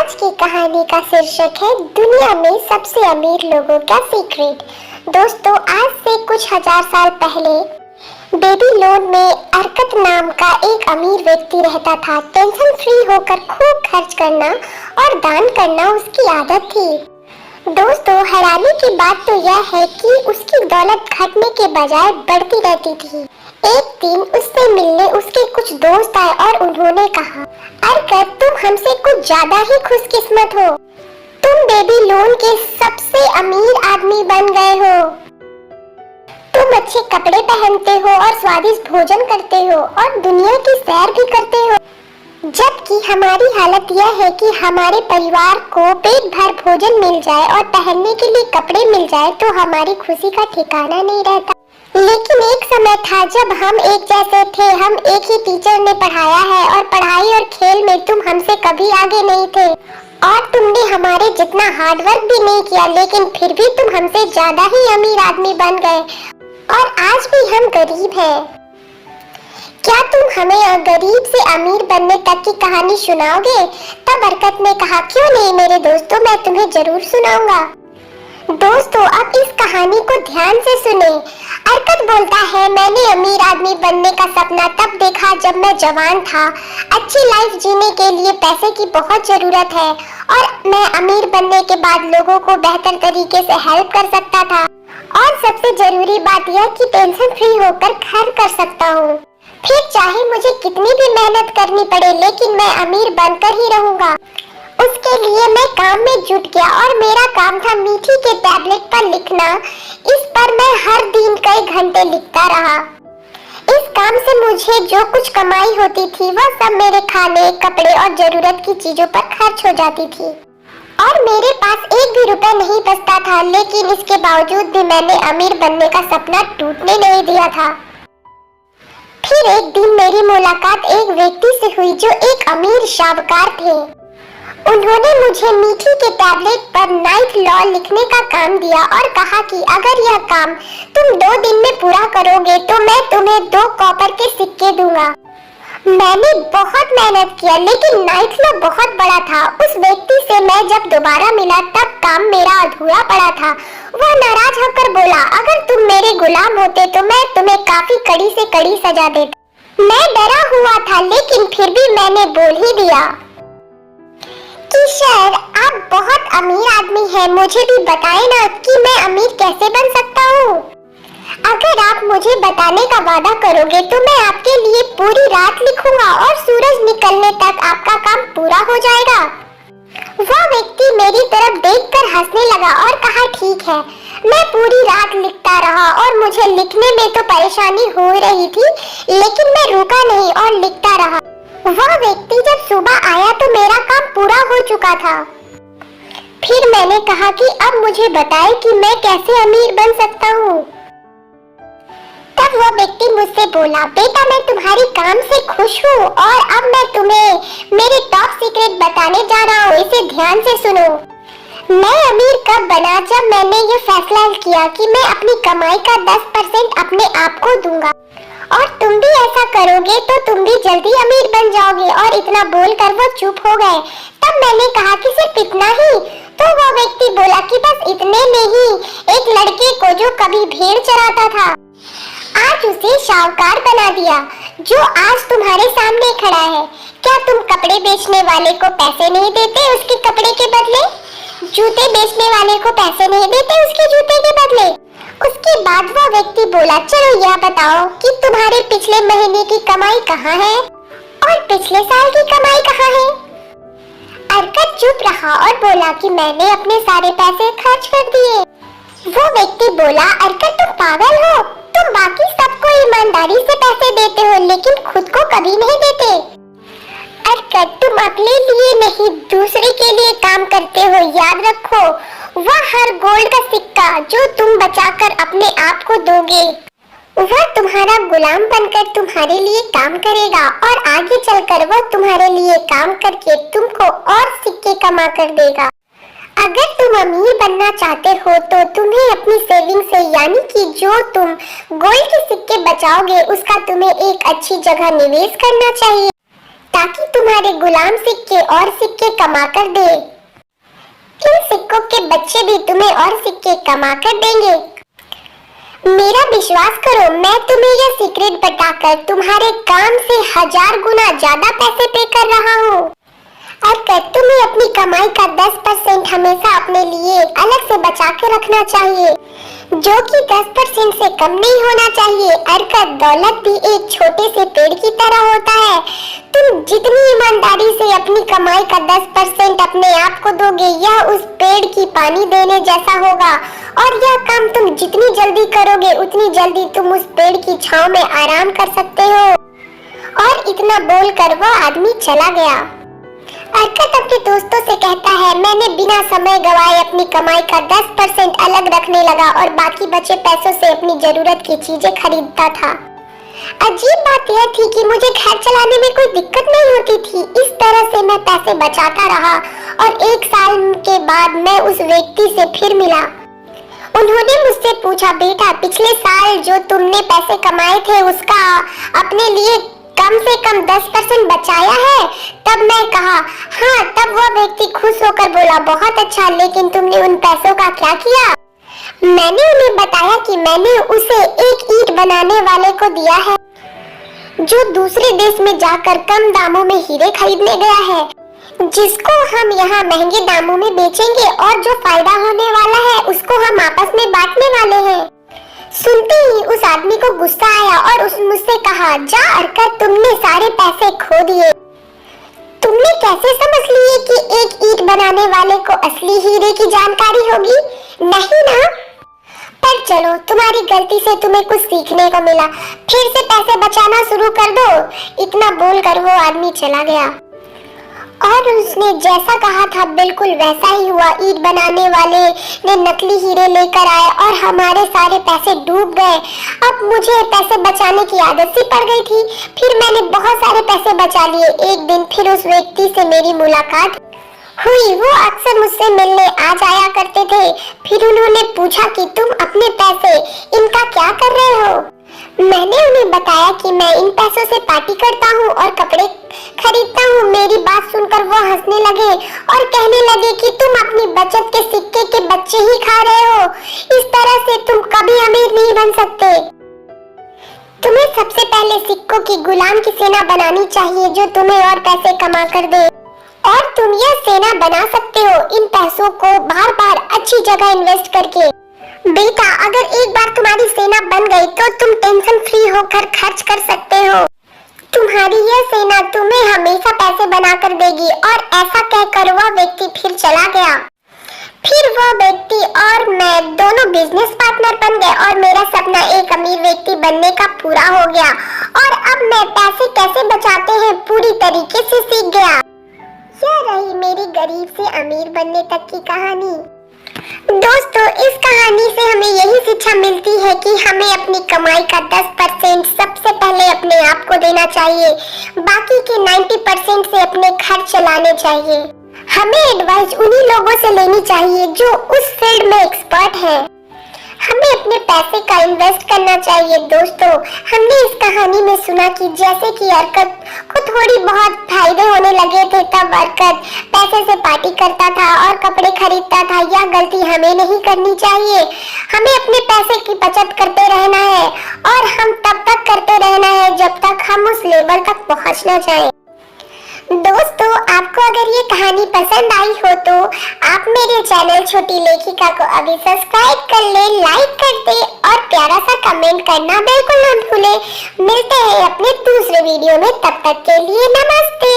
आज की कहानी का शीर्षक है दुनिया में सबसे अमीर लोगों का सीक्रेट। दोस्तों, आज से कुछ हजार साल पहले बेबीलोन में अरकत नाम का एक अमीर व्यक्ति रहता था। टेंशन फ्री होकर खूब खर्च करना और दान करना उसकी आदत थी। दोस्तों, हैरानी की बात तो यह है कि उसकी दौलत घटने के बजाय बढ़ती रहती थी। एक दिन उससे मिलने उसके कुछ दोस्त आए और उन्होंने कहा, अरकत, तुम हमसे कुछ ज्यादा ही खुशकिस्मत हो। तुम बेबीलोन के सबसे अमीर आदमी बन गए हो। तुम अच्छे कपड़े पहनते हो और स्वादिष्ट भोजन करते हो और दुनिया की सैर भी करते हो, जबकि हमारी हालत यह है कि हमारे परिवार को पेट भर भोजन मिल जाए और पहनने के लिए कपड़े मिल जाए तो हमारी खुशी का ठिकाना नहीं रहता। लेकिन एक समय था जब हम एक जैसे थे। हम एक ही टीचर ने पढ़ाया है और पढ़ाई और खेल में तुम हमसे कभी आगे नहीं थे और तुमने हमारे जितना हार्डवर्क भी नहीं किया, लेकिन फिर भी तुम हमसे ज्यादा ही अमीर आदमी बन गए और आज भी हम गरीब हैं। क्या तुम हमें गरीब से अमीर बनने तक की कहानी सुनाओगे? तब अरकत ने कहा, क्यों नहीं मेरे दोस्तों, मैं तुम्हें जरूर सुनाऊंगा। दोस्तों, अब इस कहानी को ध्यान से सुने। अरकत बोलता है, मैंने अमीर आदमी बनने का सपना तब देखा जब मैं जवान था। अच्छी लाइफ जीने के लिए पैसे की बहुत जरूरत है और मैं अमीर बनने के बाद लोगों को बेहतर तरीके से हेल्प कर सकता था और सबसे जरूरी बात यह कि टेंशन फ्री होकर खर्च कर सकता हूँ। फिर चाहे मुझे कितनी भी मेहनत करनी पड़े, लेकिन मैं अमीर बनकर ही रहूंगा। उसके लिए मैं काम में जुट गया और मेरा काम था मीठी के टैबलेट पर लिखना। इस पर मैं हर दिन कई घंटे लिखता रहा। इस काम से मुझे जो कुछ कमाई होती थी वह सब मेरे खाने, कपड़े और जरूरत की चीजों पर खर्च हो जाती थी और मेरे पास एक भी रुपया नहीं बचता था। लेकिन इसके बावजूद भी मैंने अमीर बनने का सपना टूटने नहीं दिया था। फिर एक दिन मेरी मुलाकात एक व्यक्ति से हुई जो एक अमीर शाहूकार थे। उन्होंने मुझे मीठी के टैबलेट पर नाइट लॉ लिखने का काम दिया और कहा कि अगर यह काम तुम 2 दिन में पूरा करोगे तो मैं तुम्हें 2 कॉपर के सिक्के दूंगा। मैंने बहुत मेहनत किया, लेकिन नाइट लॉ बहुत बड़ा था। उस व्यक्ति से मैं जब दोबारा मिला तब काम मेरा अधूरा पड़ा था। वह नाराज होकर बोला, अगर तुम मेरे गुलाम होते तो मैं तुम्हें काफी कड़ी से कड़ी सजा देता। मैं डरा हुआ था, लेकिन फिर भी मैंने बोल ही दिया कि सर, आप बहुत अमीर आदमी हैं, मुझे भी बताएं ना कि मैं अमीर कैसे बन सकता हूँ। अगर आप मुझे बताने का वादा करोगे तो मैं आपके लिए पूरी रात लिखूंगा और सूरज निकलने तक आपका काम पूरा हो जाएगा। वह व्यक्ति मेरी तरफ देखकर हंसने लगा और कहा, ठीक है। मैं पूरी रात लिखता रहा और मुझे लिखने में तो परेशानी हो रही थी, लेकिन मैं रुका नहीं और लिखता रहा। वह व्यक्ति जब सुबह आया तो मेरा काम पूरा हो चुका था। फिर मैंने कहा कि अब मुझे बताएं कि मैं कैसे अमीर बन सकता हूँ। तब वह व्यक्ति मुझसे बोला, बेटा, मैं तुम्हारी काम से खुश हूँ और अब मैं तुम्हें मेरे टॉप सीक्रेट बताने जा रहा हूँ। इसे ध्यान से सुनो। मैं अमीर कब बना? जब मैंने ये फैसला किया कि मैं अपनी कमाई का 10% अपने आप को दूंगा और तुम भी ऐसा करोगे तो तुम भी जल्दी अमीर बन जाओगे। और इतना बोलकर वो चुप हो गए। तब मैंने कहा कि सिर्फ इतना ही? तो वो व्यक्ति बोला कि बस इतने में ही एक लड़के को जो कभी भेड़ चराता था, आज उसे शाहूकार बना दिया, जो आज तुम्हारे सामने खड़ा है। क्या तुम कपड़े बेचने वाले को पैसे नहीं देते उसके कपड़े के बदले? जूते बेचने वाले को पैसे नहीं देते उसके जूते के बदले? उसके बाद वह व्यक्ति बोला, चलो यह बताओ कि तुम्हारे पिछले महीने की कमाई कहाँ है और पिछले साल की कमाई कहाँ है? अरकत चुप रहा और बोला कि मैंने अपने सारे पैसे खर्च कर दिए। वो व्यक्ति बोला, अरकत, तुम पागल हो? तुम बाकी सबको ईमानदारी से पैसे देते हो, लेकिन खुद को कभी नहीं देते। अरकत, तुम अपने लिए नहीं दूसरे के लिए काम करते हो। याद रखो, वह हर गोल्ड का सिक्का जो तुम बचाकर अपने आप को दोगे, वह तुम्हारा गुलाम बनकर तुम्हारे लिए काम करेगा और आगे चलकर वह तुम्हारे लिए काम करके तुमको और सिक्के कमा कर देगा। अगर तुम अमीर बनना चाहते हो तो तुम्हें अपनी सेविंग से, यानी कि जो तुम गोल्ड के सिक्के बचाओगे, उसका तुम्हें एक अच्छी जगह निवेश करना चाहिए ताकि तुम्हारे गुलाम सिक्के और सिक्के कमा कर दे। इन सिक्कों के बच्चे भी तुम्हें और सिक्के कमा कर देंगे। मेरा विश्वास करो, मैं तुम्हें यह सीक्रेट बताकर तुम्हारे काम से 1000 गुना ज्यादा पैसे पे कर रहा हूँ। और तुम्हें अपनी कमाई का 10% हमेशा अपने लिए अलग से बचा के रखना चाहिए, जो कि 10% से कम नहीं होना चाहिए। अरकत, दौलत भी एक छोटे से पेड़ की तरह होता है। तुम जितनी ईमानदारी से अपनी कमाई का 10% अपने आप को दोगे, यह उस पेड़ की पानी देने जैसा होगा। और यह काम तुम जितनी जल्दी करोगे, उतनी जल्दी तुम उस पेड़ की छांव में आराम कर सकते हो। और इतना बोलकर वह आदमी चला गया। अरकत अपने दोस्तों से कहता है, मैंने बिना समय गवाए अपनी कमाई का 10% अलग रखने लगा और बाकी बचे पैसों से अपनी जरूरत की चीजें खरीदता था। अजीब बात यह थी कि मुझे घर चलाने में कोई दिक्कत नहीं होती थी। इस तरह से मैं पैसे बचाता रहा और 1 साल के बाद मैं उस व्यक्ति से फिर मिला। उन्होंने मुझसे पूछा, बेटा पिछले साल जो तुमने पैसे कमाए थे उसका अपने लिए कम से कम 10% बचाया है? तब मैं कहा हाँ। तब वह व्यक्ति खुश होकर बोला, बहुत अच्छा, लेकिन तुमने उन पैसों का क्या किया? मैंने उन्हें बताया कि मैंने उसे एक ईंट बनाने वाले को दिया है, जो दूसरे देश में जाकर कम दामों में हीरे खरीदने गया है, जिसको हम यहाँ महंगे दामों में बेचेंगे और जो फायदा होने वाला है उसको हम आपस में बांटने वाले हैं। सुनते ही उस आदमी को गुस्सा आया और उसने मुझसे कहा, जा अरकत, तुमने सारे पैसे खो दिए। तुमने कैसे समझ लिए कि एक ईंट बनाने वाले को असली हीरे की जानकारी होगी? नहीं ना? पर चलो, तुम्हारी गलती से तुम्हें कुछ सीखने को मिला। फिर से पैसे बचाना शुरू कर दो। इतना बोलकर वो आदमी चला गया और उसने जैसा कहा था बिल्कुल वैसा ही हुआ। ईंट बनाने वाले ने नकली हीरे लेकर आए और हमारे सारे पैसे डूब गए। अब मुझे पैसे बचाने की आदत सी पड़ गई थी। फिर मैंने बहुत सारे पैसे बचा लिए। एक दिन फिर उस व्यक्ति से मेरी मुलाकात हुई। वो अक्सर मुझसे मिलने आ जाया करते थे। फिर उन्होंने पूछा कि तुम अपने पैसे इनका क्या कर रहे हो? मैंने उन्हें बताया कि मैं इन पैसों से पार्टी करता हूँ और कपड़े खरीदता हूँ। मेरी बात सुनकर वो हंसने लगे और कहने लगे कि तुम अपनी बचत के सिक्के के बच्चे ही खा रहे हो। इस तरह से तुम कभी अमीर नहीं बन सकते। तुम्हें सबसे पहले सिक्कों की गुलाम की सेना बनानी चाहिए, जो तुम्हें और पैसे कमा कर दे। और तुम यह सेना बना सकते हो इन पैसों को बार बार अच्छी जगह इन्वेस्ट करके। बेटा, अगर एक बार तुम्हारी सेना बन गई तो तुम टेंशन फ्री होकर खर्च कर सकते हो। तुम्हारी यह सेना तुम्हें हमेशा पैसे बनाकर देगी। और ऐसा कहकर वह व्यक्ति फिर चला गया। फिर वह व्यक्ति और मैं दोनों बिजनेस पार्टनर बन गए और मेरा सपना एक अमीर व्यक्ति बनने का पूरा हो गया। और अब मैं पैसे कैसे बचाते हैं पूरी तरीके से सीख गया। यह रही मेरी गरीब से अमीर बनने तक की कहानी। दोस्तों, इस कहानी से हमें यही शिक्षा मिलती है कि हमें अपनी कमाई का 10% सबसे पहले अपने आप को देना चाहिए। बाकी के 90% से अपने खर्च चलाने चाहिए। हमें एडवाइस उन्हीं लोगों से लेनी चाहिए जो उस फील्ड में एक्सपर्ट हैं। हमें अपने पैसे का इन्वेस्ट करना चाहिए। दोस्तों, हमने इस कहानी में सुना कि जैसे कि अरकत को थोड़ी बहुत फायदे होने लगे थे, तब अरकत पैसे से पार्टी करता था और कपड़े खरीदता था। यह गलती हमें नहीं करनी चाहिए। हमें अपने पैसे की बचत करते रहना है और हम तब तक करते रहना है जब तक हम उस लेवल तक पहुंच ना जाएं। दोस्तों, आपको अगर ये कहानी पसंद आई हो तो आप मेरे चैनल छोटी लेखिका को अभी सब्सक्राइब कर ले, लाइक कर दे और प्यारा सा कमेंट करना बिल्कुल ना भूले। मिलते हैं अपने दूसरे वीडियो में, तब तक के लिए नमस्ते।